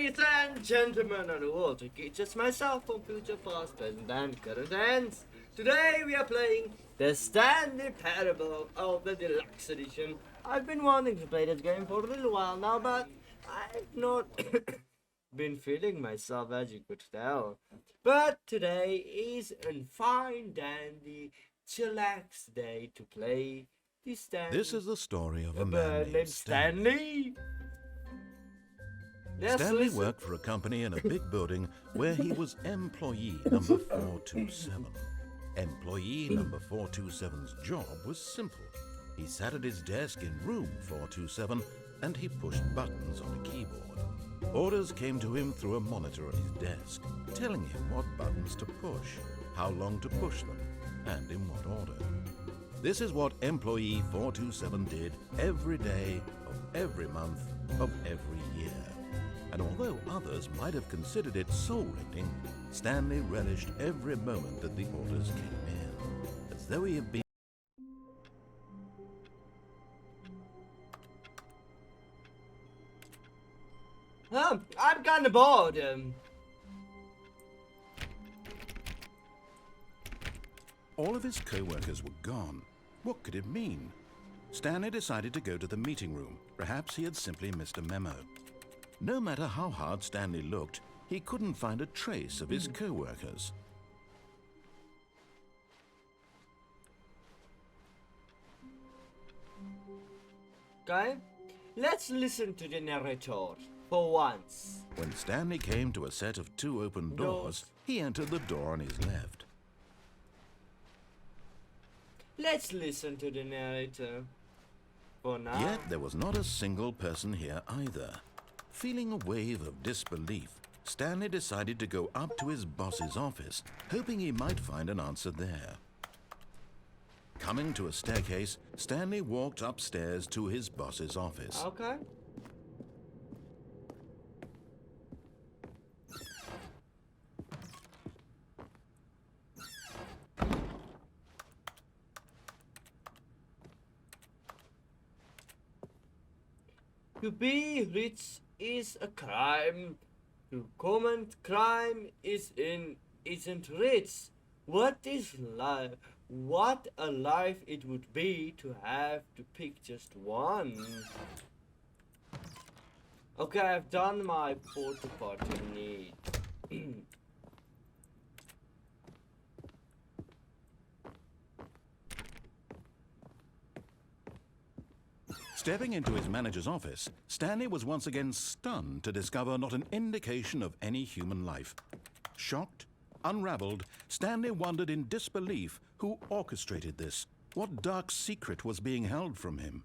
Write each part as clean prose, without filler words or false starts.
Ladies and gentlemen, and all, it's just myself from future, past, present, and current tense. Today we are playing the Stanley Parable of the Deluxe Edition. I've been wanting to play this game for a little while now, but I've not been feeling myself, as you could tell. But today is a fine, dandy, chillax day to play the Stanley. This is the story of a man named Stanley. Stanley worked for a company in a big building where he was employee number 427. Employee number 427's job was simple. He sat at his desk in room 427 and he pushed buttons on a keyboard. Orders came to him through a monitor on his desk, telling him what buttons to push, how long to push them, and in what order. This is what employee 427 did every day of every month of every year. And although others might have considered it soul-rending, Stanley relished every moment that the orders came in, as though he had been... I'm kind of bored. All of his co-workers were gone. What could it mean? Stanley decided to go to the meeting room. Perhaps he had simply missed a memo. No matter how hard Stanley looked, he couldn't find a trace of his co-workers. Okay, let's listen to the narrator for once. When Stanley came to a set of two open doors, he entered the door on his left. Let's listen to the narrator for now. Yet there was not a single person here either. Feeling a wave of disbelief, Stanley decided to go up to his boss's office, hoping he might find an answer there. Coming to a staircase, Stanley walked upstairs to his boss's office. Okay. To be rich is a crime. To commit crime isn't rich. What is life? What a life it would be to have to pick just one. Okay, I've done my porta-potty need. Stepping into his manager's office, Stanley was once again stunned to discover not an indication of any human life. Shocked, unraveled, Stanley wondered in disbelief who orchestrated this. What dark secret was being held from him?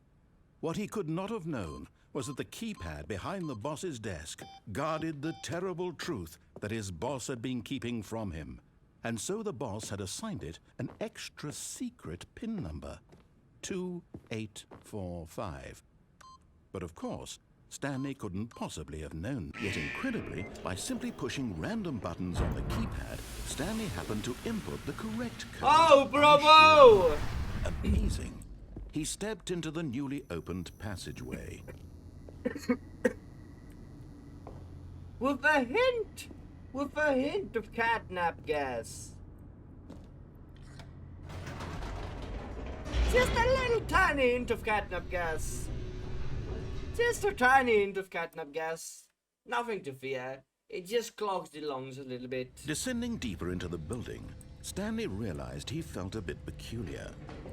What he could not have known was that the keypad behind the boss's desk guarded the terrible truth that his boss had been keeping from him. And so the boss had assigned it an extra secret PIN number. 2845. But of course, Stanley couldn't possibly have known. Yet incredibly, by simply pushing random buttons on the keypad, Stanley happened to input the correct code. Oh, bravo! Amazing. He stepped into the newly opened passageway. With a hint of catnap gas. Just a little tiny hint of catnap gas. Just a tiny hint of catnap gas. Nothing to fear. It just clogs the lungs a little bit. Descending deeper into the building, Stanley realized he felt a bit peculiar.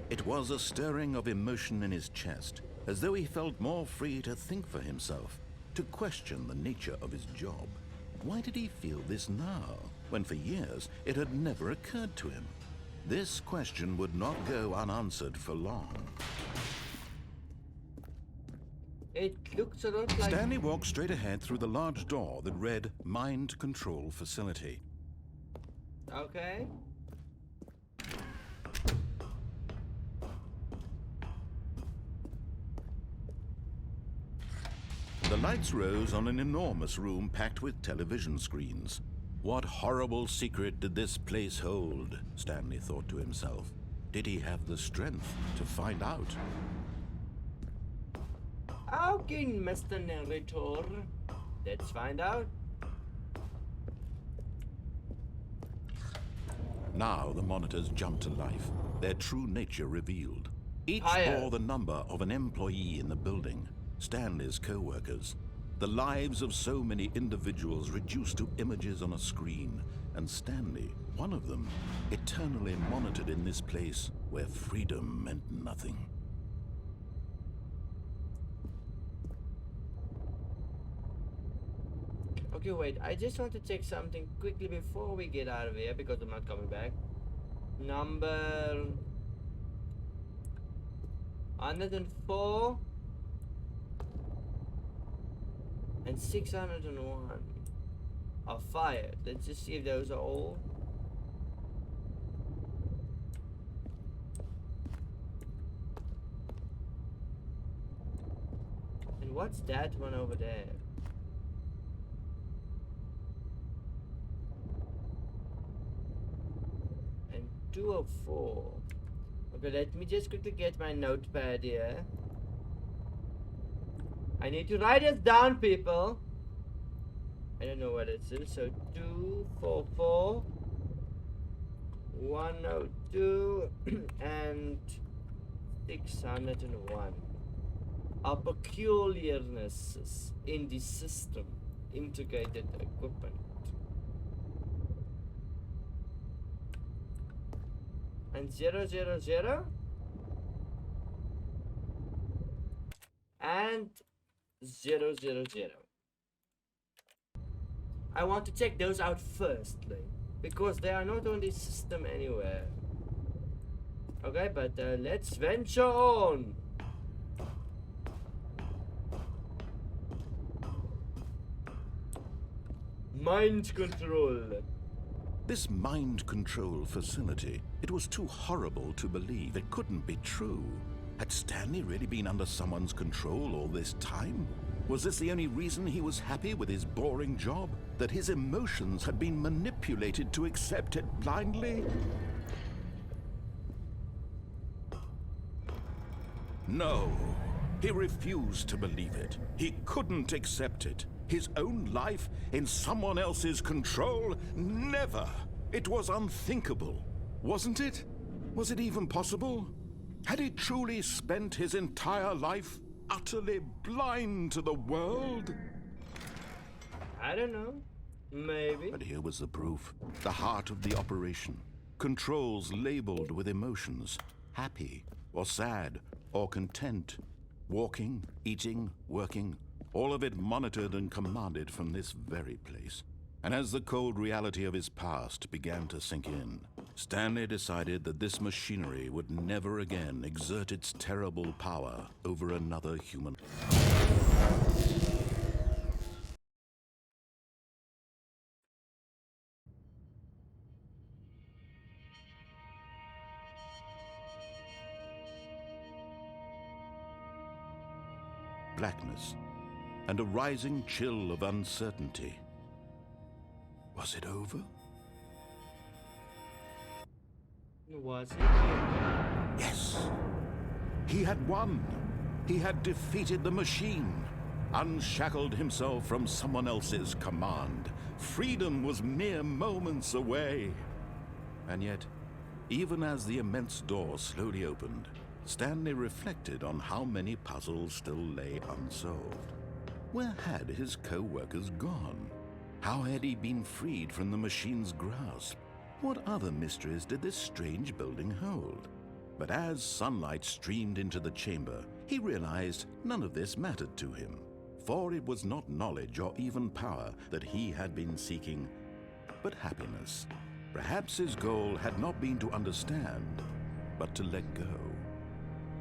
It was a stirring of emotion in his chest, as though he felt more free to think for himself, to question the nature of his job. Why did he feel this now, when for years it had never occurred to him? This question would not go unanswered for long. It looks a lot like... Stanley walked straight ahead through the large door that read Mind Control Facility. Okay. The lights rose on an enormous room packed with television screens. What horrible secret did this place hold? Stanley thought to himself. Did he have the strength to find out? Okay, Mr. Narrator. Let's find out. Now the monitors jumped to life, their true nature revealed. Each Higher. bore the number of an employee in the building, Stanley's co-workers. The lives of so many individuals reduced to images on a screen, and Stanley, one of them, eternally monitored in this place where freedom meant nothing. Okay, wait, I just want to check something quickly before we get out of here because I'm not coming back. Number 104 and 601 are fired. Let's just see if those are all. And what's that one over there? And 204. Okay, let me just quickly get my notepad here. I need to write this down, people. I don't know what it is. So 244, 102, and 601 are peculiarnesses in the system integrated equipment. And 000 and 000. I want to check those out firstly, because they are not on the system anywhere. Okay, but let's venture on. Mind control. This mind control facility, it was too horrible to believe. It couldn't be true. Had Stanley really been under someone's control all this time? Was this the only reason he was happy with his boring job? That his emotions had been manipulated to accept it blindly? No, he refused to believe it. He couldn't accept it. His own life in someone else's control? Never! It was unthinkable, wasn't it? Was it even possible? Had he truly spent his entire life utterly blind to the world? I don't know. Maybe. But here was the proof. The heart of the operation. Controls labeled with emotions. Happy, or sad, or content. Walking, eating, working. All of it monitored and commanded from this very place. And as the cold reality of his past began to sink in, Stanley decided that this machinery would never again exert its terrible power over another human. Blackness and a rising chill of uncertainty. Was it over? Was it? Yes. He had won. He had defeated the machine, unshackled himself from someone else's command. Freedom was mere moments away. And yet, even as the immense door slowly opened, Stanley reflected on how many puzzles still lay unsolved. Where had his co-workers gone? How had he been freed from the machine's grasp? What other mysteries did this strange building hold? But as sunlight streamed into the chamber, he realized none of this mattered to him. For it was not knowledge or even power that he had been seeking, but happiness. Perhaps his goal had not been to understand, but to let go.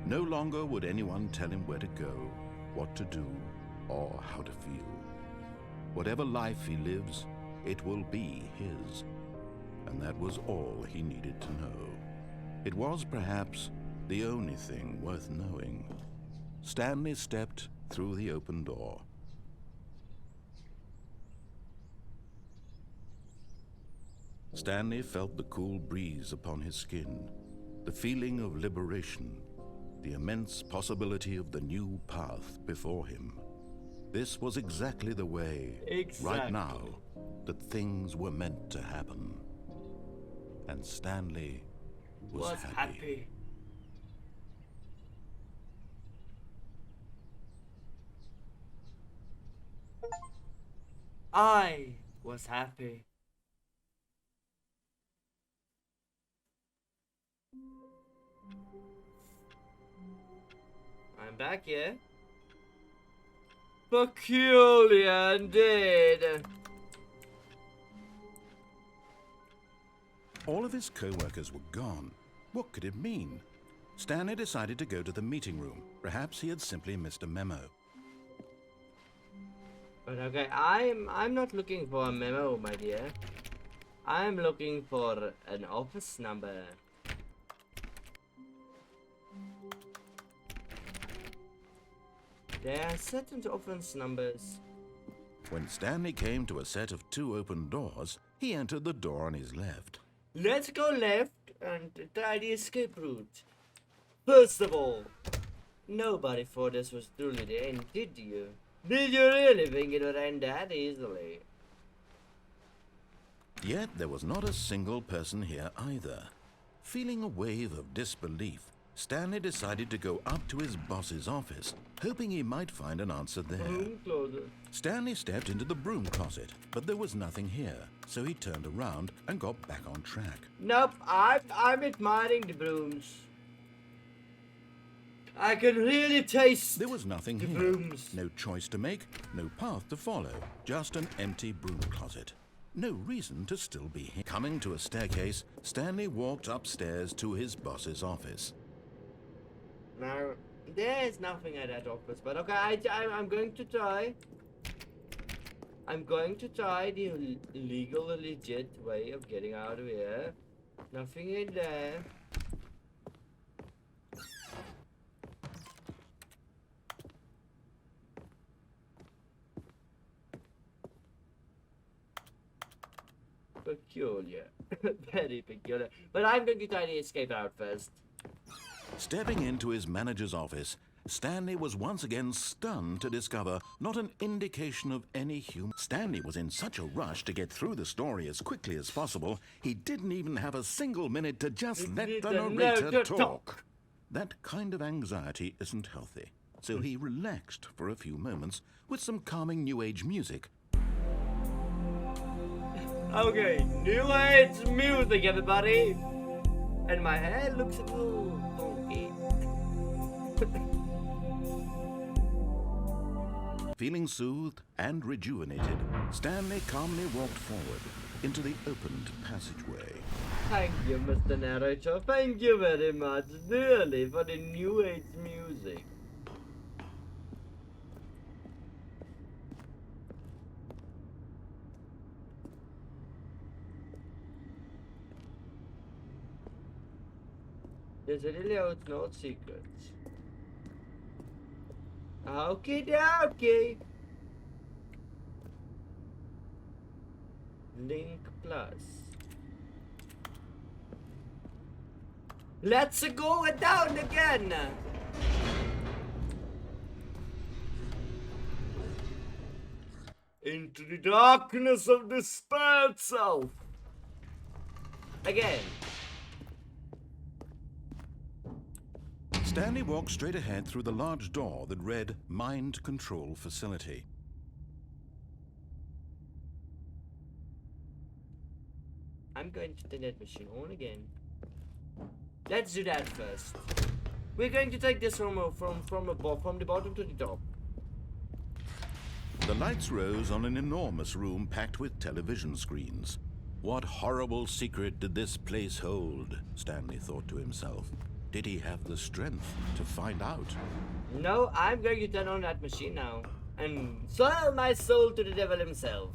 No longer would anyone tell him where to go, what to do, or how to feel. Whatever life he lives, it will be his. And that was all he needed to know. It was perhaps the only thing worth knowing. Stanley stepped through the open door. Stanley felt the cool breeze upon his skin, the feeling of liberation, the immense possibility of the new path before him. This was exactly the way, right now, that things were meant to happen. and Stanley was happy. I was happy. I'm back here. Peculiar indeed. All of his co-workers were gone. What could it mean? Stanley decided to go to the meeting room. Perhaps he had simply missed a memo. But okay, I'm not looking for a memo, my dear. I'm looking for an office number. There are certain office numbers. When Stanley came to a set of 2 open doors, he entered the door on his left. Let's go left and try the escape route. First of all, nobody thought this was truly the end, did you? Did you really think it would end that easily? Yet there was not a single person here either. Feeling a wave of disbelief, Stanley decided to go up to his boss's office, hoping he might find an answer there. Broom closet. Stanley stepped into the broom closet, but there was nothing here, so he turned around and got back on track. Nope, I'm admiring the brooms. I can really taste There was nothing the here. brooms. No choice to make, no path to follow, just an empty broom closet. No reason to still be here. Coming to a staircase, Stanley walked upstairs to his boss's office. Now, there's nothing at that office, but okay, I'm going to try. I'm going to try the legal, legit way of getting out of here. Nothing in there. Peculiar. Very peculiar. But I'm going to try the escape route first. Stepping into his manager's office, Stanley was once again stunned to discover not an indication of any human. Stanley was in such a rush to get through the story as quickly as possible, he didn't even have a single minute to just let the narrator talk. That kind of anxiety isn't healthy, so he relaxed for a few moments with some calming New Age music. Okay, New Age music, everybody! And my hair looks a little funky. Feeling soothed and rejuvenated, Stanley calmly walked forward into the opened passageway. Thank you, Mr. Narrator. Thank you very much, really, for the New Age music. There's really no secrets. Okay, okay. Link plus. Let's go down again. Into the darkness of despair itself. Again. Stanley walked straight ahead through the large door that read Mind Control Facility. I'm going to turn that machine on again. Let's do that first. We're going to take this from the bottom to the top. The lights rose on an enormous room packed with television screens. What horrible secret did this place hold? Stanley thought to himself. Did he have the strength to find out? No, I'm going to turn on that machine now and sell my soul to the devil himself.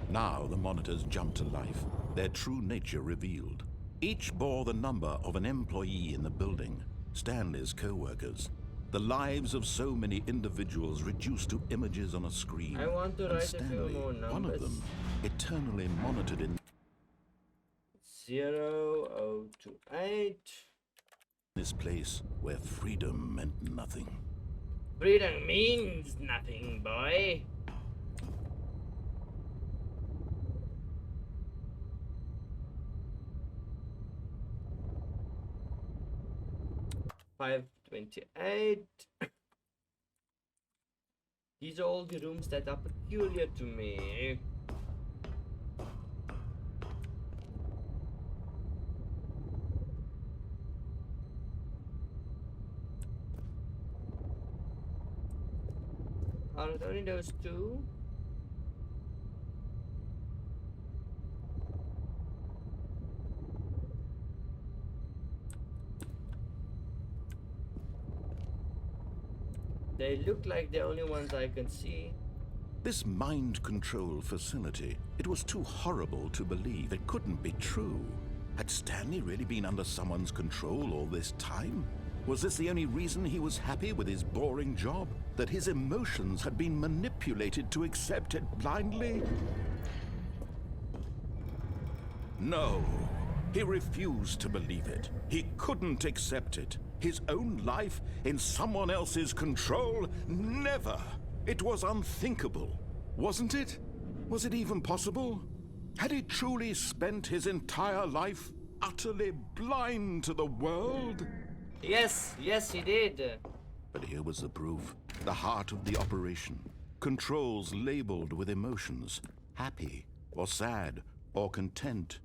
Now the monitors jumped to life, their true nature revealed. Each bore the number of an employee in the building, Stanley's co-workers. The lives of so many individuals reduced to images on a screen. I want to and write Stanley, a few more numbers. one of them, eternally monitored in 0028. this place where freedom meant nothing. Freedom means nothing, boy. 528. These are all the rooms that are peculiar to me. Are there only those two? They look like the only ones I can see. This mind control facility, it was too horrible to believe. It couldn't be true. Had Stanley really been under someone's control all this time? Was this the only reason he was happy with his boring job? That his emotions had been manipulated to accept it blindly? No, he refused to believe it. He couldn't accept it. His own life in someone else's control? Never! It was unthinkable, wasn't it? Was it even possible? Had he truly spent his entire life utterly blind to the world? Yes, he did. But here was the proof. The heart of the operation. Controls labeled with emotions. Happy, or sad, or content.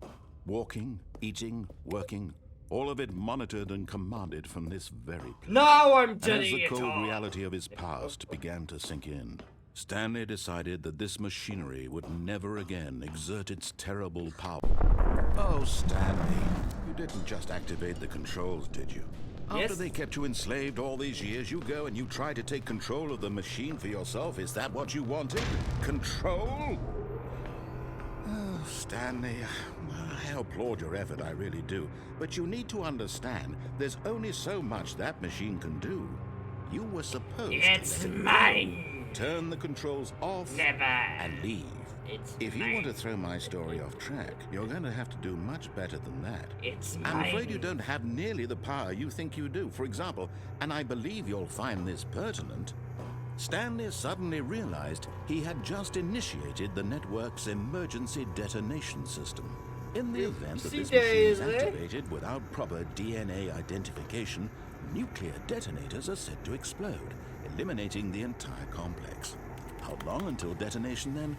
Walking, eating, working. All of it monitored and commanded from this very place. Now I'm And telling as the it cold all. reality of his past began to sink in, Stanley decided that this machinery would never again exert its terrible power. Oh, Stanley, you didn't just activate the controls, did you? Yes. After they kept you enslaved all these years, you go and you try to take control of the machine for yourself. Is that what you wanted? Control? Oh, Stanley, I applaud your effort, I really do. But you need to understand, there's only so much that machine can do. You were supposed It's to let it mine. turn the controls off Never. and leave. It's If you mine. want to throw my story off track, you're going to have to do much better than that. It's I'm mine. afraid you don't have nearly the power you think you do. For example, and I believe you'll find this pertinent, Stanley suddenly realized he had just initiated the network's emergency detonation system. In the event that See, this there machine is is it. activated without proper DNA identification, nuclear detonators are said to explode, eliminating the entire complex. How long until detonation then?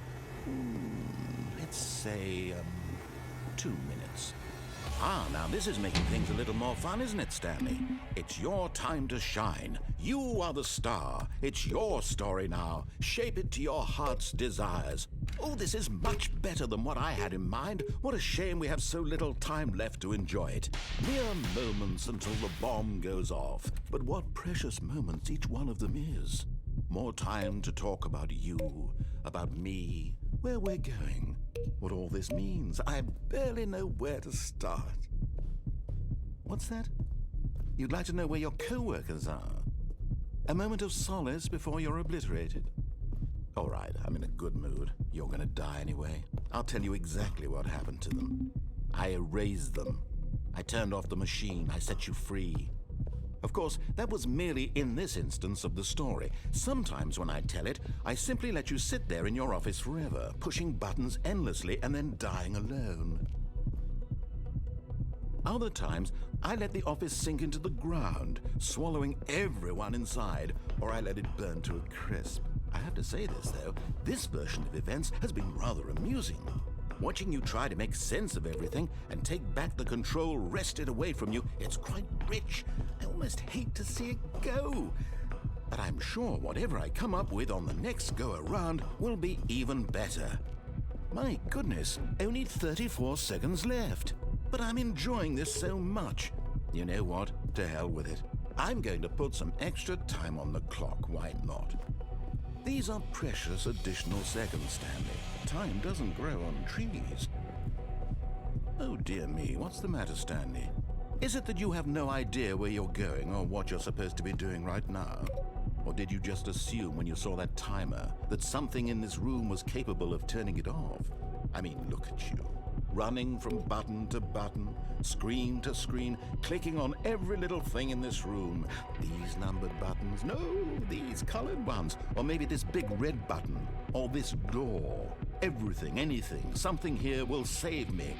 Let's say, 2 minutes. Ah, now this is making things a little more fun, isn't it, Stanley? It's your time to shine. You are the star. It's your story now. Shape it to your heart's desires. Oh, this is much better than what I had in mind. What a shame we have so little time left to enjoy it. Mere moments until the bomb goes off. But what precious moments each one of them is. More time to talk about you, about me, where we're going, what all this means. I barely know where to start. What's that? You'd like to know where your co-workers are? A moment of solace before you're obliterated? All right, I'm in a good mood. You're gonna die anyway. I'll tell you exactly what happened to them. I erased them. I turned off the machine. I set you free. Of course, that was merely in this instance of the story. Sometimes when I tell it, I simply let you sit there in your office forever, pushing buttons endlessly and then dying alone. Other times, I let the office sink into the ground, swallowing everyone inside, or I let it burn to a crisp. I have to say this, though, this version of events has been rather amusing. Watching you try to make sense of everything and take back the control wrested away from you, it's quite rich. I almost hate to see it go. But I'm sure whatever I come up with on the next go-around will be even better. My goodness, only 34 seconds left. But I'm enjoying this so much. You know what? To hell with it. I'm going to put some extra time on the clock, why not? These are precious additional seconds, Stanley. Time doesn't grow on trees. Oh dear me, what's the matter, Stanley? Is it that you have no idea where you're going or what you're supposed to be doing right now? Or did you just assume when you saw that timer that something in this room was capable of turning it off? I mean, look at you. Running from button to button, screen to screen, clicking on every little thing in this room. These numbered buttons, no, these colored ones. Or maybe this big red button, or this door. Everything, anything, something here will save me.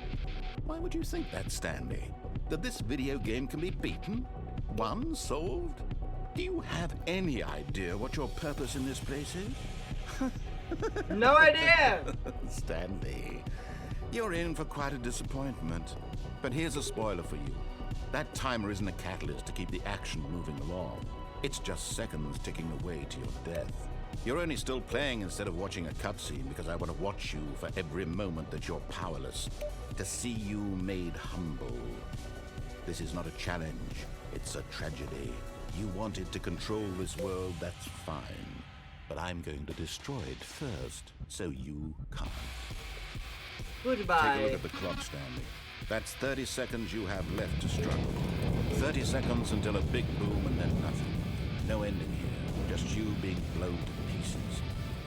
Why would you think that, Stanley? That this video game can be beaten? One solved? Do you have any idea what your purpose in this place is? No idea! Stanley, you're in for quite a disappointment. But here's a spoiler for you. That timer isn't a catalyst to keep the action moving along. It's just seconds ticking away to your death. You're only still playing instead of watching a cutscene because I want to watch you for every moment that you're powerless. To see you made humble. This is not a challenge, it's a tragedy. You wanted to control this world, that's fine. But I'm going to destroy it first, so you can't. Goodbye. Take a look at the clock, Stanley. That's 30 seconds you have left to struggle. 30 seconds until a big boom and then nothing. No ending here, just you being blown to pieces.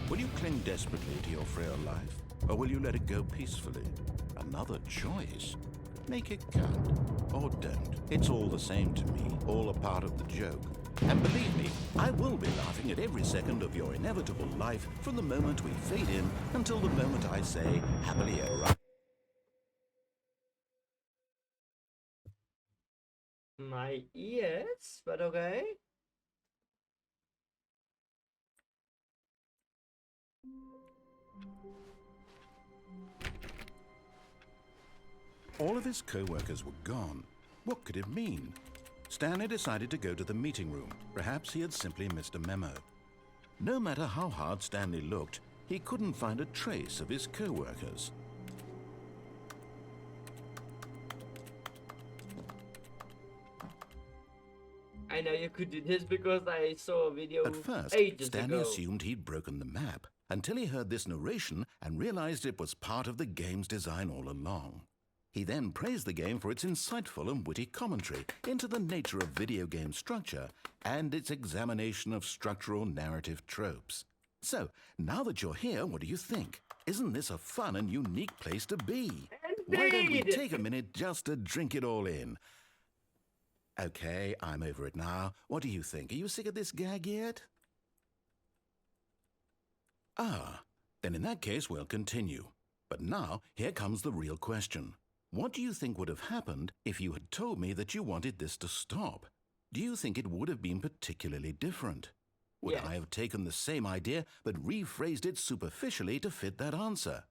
Will you cling desperately to your frail life, or will you let it go peacefully? Another choice. Make it count, or don't. It's all the same to me, all a part of the joke. And believe me, I will be laughing at every second of your inevitable life from the moment we fade in until the moment I say, happily ever after. My ears, but okay. All of his co-workers were gone. What could it mean? Stanley decided to go to the meeting room. Perhaps he had simply missed a memo. No matter how hard Stanley looked, he couldn't find a trace of his co-workers. I know you could do this because I saw a video At first, ages Stanley ago. assumed he'd broken the map until he heard this narration and realized it was part of the game's design all along. He then praised the game for its insightful and witty commentary into the nature of video game structure and its examination of structural narrative tropes. So, now that you're here, what do you think? Isn't this a fun and unique place to be? Why don't we Indeed. take a minute just to drink it all in? Okay, I'm over it now. What do you think? Are you sick of this gag yet? Ah, then in that case we'll continue. But now, here comes the real question. What do you think would have happened if you had told me that you wanted this to stop? Do you think it would have been particularly different? Would Yes. I have taken the same idea but rephrased it superficially to fit that answer?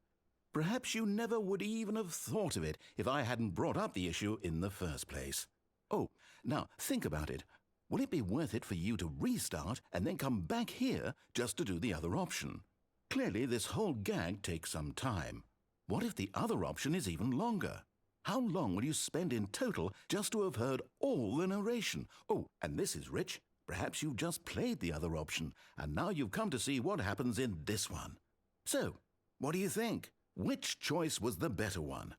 Perhaps you never would even have thought of it if I hadn't brought up the issue in the first place. Oh, now think about it. Will it be worth it for you to restart and then come back here just to do the other option? Clearly, this whole gag takes some time. What if the other option is even longer? How long will you spend in total just to have heard all the narration? Oh, and this is rich. Perhaps you've just played the other option, and now you've come to see what happens in this one. So, what do you think? Which choice was the better one?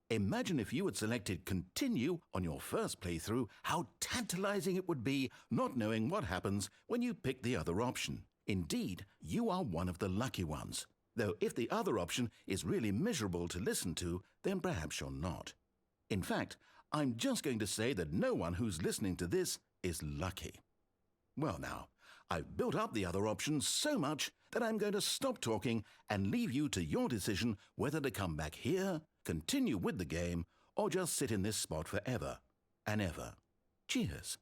Imagine if you had selected continue on your first playthrough, how tantalizing it would be not knowing what happens when you pick the other option. Indeed, you are one of the lucky ones. Though if the other option is really miserable to listen to, then perhaps you're not. In fact, I'm just going to say that no one who's listening to this is lucky. Well now, I've built up the other option so much that I'm going to stop talking and leave you to your decision whether to come back here, continue with the game, or just sit in this spot forever and ever. Cheers.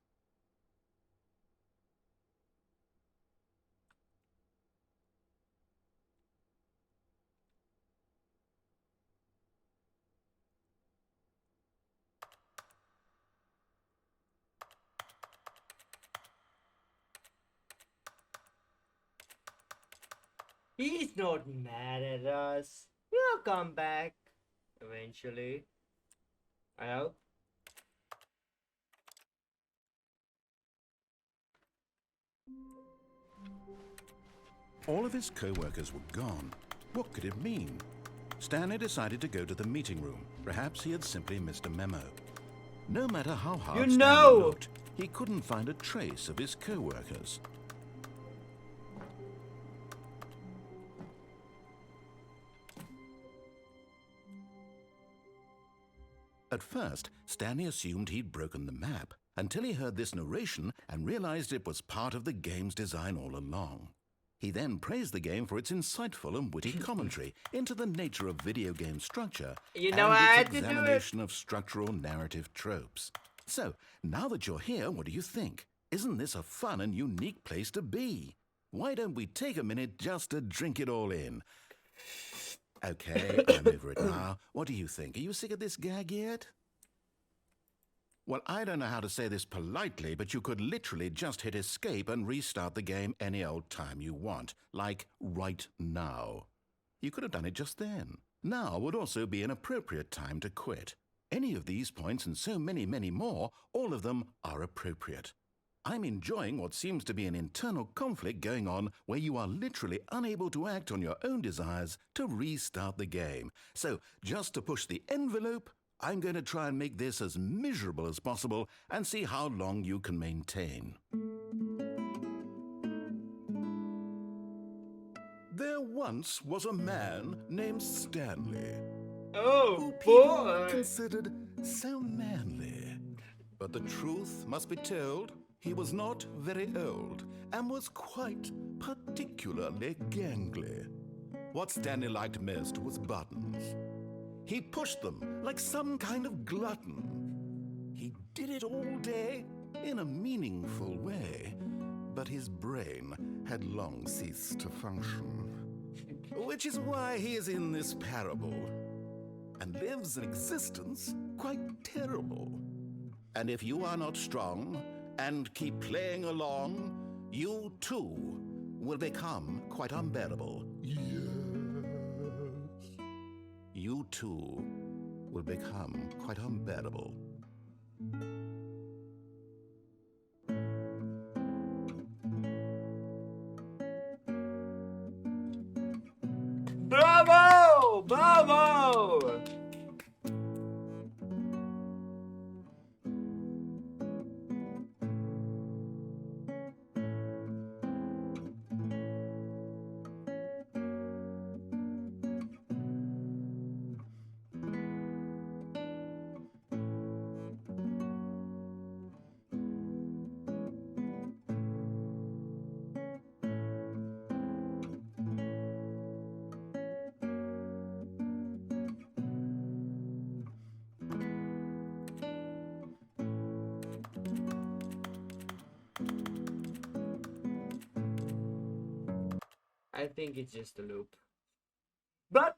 He's not mad at us. He'll come back eventually. I hope. All of his co-workers were gone. What could it mean? Stanley decided to go to the meeting room. Perhaps he had simply missed a memo. No matter how hard You Stanley know! looked, he couldn't find a trace of his co-workers. At first, Stanley assumed he'd broken the map until he heard this narration and realized it was part of the game's design all along. He then praised the game for its insightful and witty commentary into the nature of video game structure You know and I its had to do it. examination of structural narrative tropes. So, now that you're here, what do you think? Isn't this a fun and unique place to be? Why don't we take a minute just to drink it all in? Okay, I'm over it now. What do you think? Are you sick of this gag yet? Well, I don't know how to say this politely, but you could literally just hit escape and restart the game any old time you want, like right now. You could have done it just then. Now would also be an appropriate time to quit. Any of these points and so many, many more, all of them are appropriate. I'm enjoying what seems to be an internal conflict going on where you are literally unable to act on your own desires to restart the game. So, just to push the envelope, I'm going to try and make this as miserable as possible and see how long you can maintain. There once was a man named Stanley. Oh, Who people boy! considered so manly. But the truth must be told, he was not very old and was quite particularly gangly. What Stanley liked most was buttons. He pushed them like some kind of glutton. He did it all day in a meaningful way, but his brain had long ceased to function. Which is why he is in this parable and lives an existence quite terrible. And if you are not strong and keep playing along, you too will become quite unbearable. Yes. You too will become quite unbearable. Bravo! Bravo! I think it's just a loop. But